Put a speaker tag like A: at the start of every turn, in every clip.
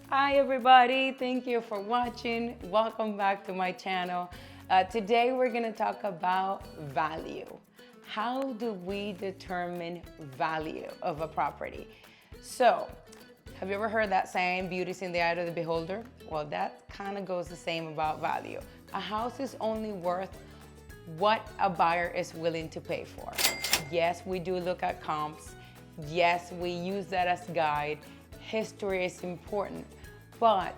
A: Hi everybody, thank you for watching. Welcome back to my channel. Today we're gonna talk about value. How do we determine value of a property? So, have you ever heard that saying, beauty's in the eye of the beholder? Well, that kind of goes the same about value. A house is only worth what a buyer is willing to pay for. Yes, we do look at comps. Yes, we use that as guide. History is important, but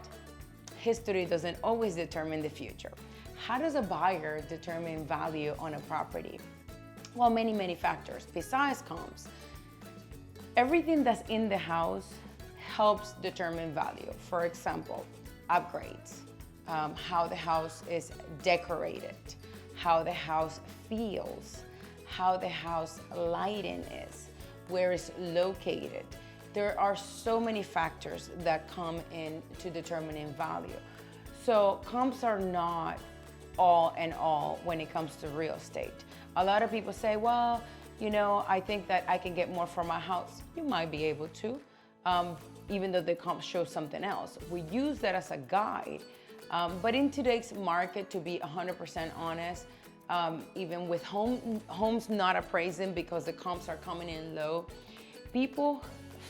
A: history doesn't always determine the future. How does a buyer determine value on a property? Well, many factors besides comps. Everything that's in the house helps determine value. For example, upgrades, how the house is decorated, how the house feels, how the house lighting is, where it's located. There are so many factors that come into determining value. So comps are not all in all when it comes to real estate. A lot of people say, well, you know, I think that I can get more for my house. You might be able to, even though the comps show something else. We use that as a guide. But in today's market, to be 100% honest, even with homes not appraising because the comps are coming in low, people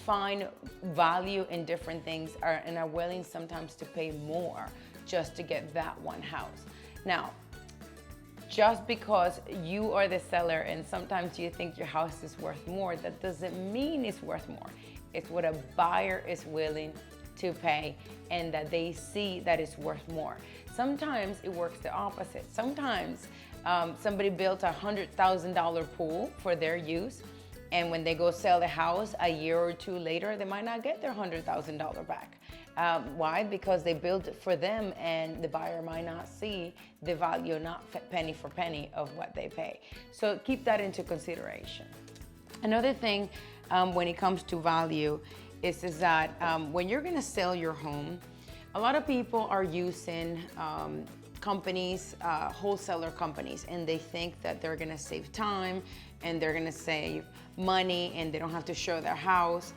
A: find value in different things and are willing sometimes to pay more just to get that one house. Now, just because you are the seller and sometimes you think your house is worth more, that doesn't mean it's worth more. It's what a buyer is willing to pay and that they see that it's worth more. Sometimes it works the opposite. Sometimes somebody built a $100,000 pool for their use, and when they go sell the house a year or two later, they might not get their $100,000 back. Why? Because they built it for them and the buyer might not see the value, not penny for penny of what they pay. So keep that into consideration. Another thing when it comes to value is that when you're gonna sell your home, a lot of people are using companies, wholesaler companies, and they think that they're gonna save time and they're gonna save money and they don't have to show their house,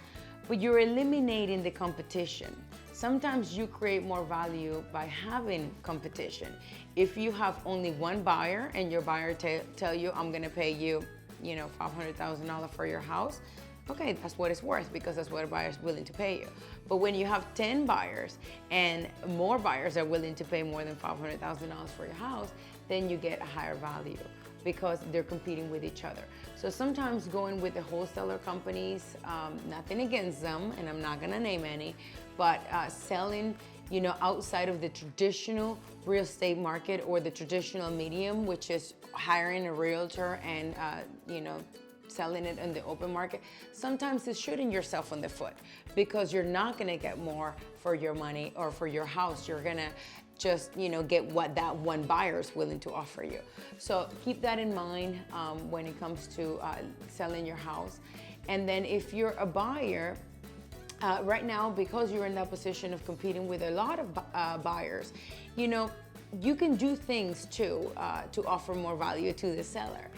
A: but you're eliminating the competition. Sometimes you create more value by having competition. If you have only one buyer and your buyer tell you, I'm gonna pay you, $500,000 for your house, okay, that's what it's worth because that's what a buyer is willing to pay you. But when you have 10 buyers and more buyers are willing to pay more than $500,000 for your house, then you get a higher value because they're competing with each other. So sometimes going with the wholesaler companies, nothing against them, and I'm not gonna name any, but selling outside of the traditional real estate market or the traditional medium, which is hiring a realtor and selling it in the open market, sometimes it's shooting yourself in the foot because you're not gonna get more for your money or for your house. You're gonna just get what that one buyer is willing to offer you. So keep that in mind when it comes to selling your house. And then if you're a buyer, right now, because you're in that position of competing with a lot of buyers, you can do things to offer more value to the seller.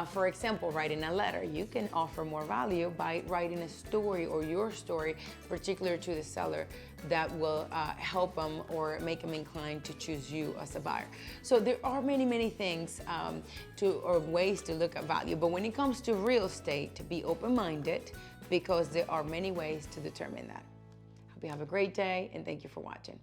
A: For example, writing a letter. You can offer more value by writing a story or your story particular to the seller that will help them or make them inclined to choose you as a buyer. So there are many things or ways to look at value. But when it comes to real estate, to be open-minded because there are many ways to determine that. Hope you have a great day and thank you for watching.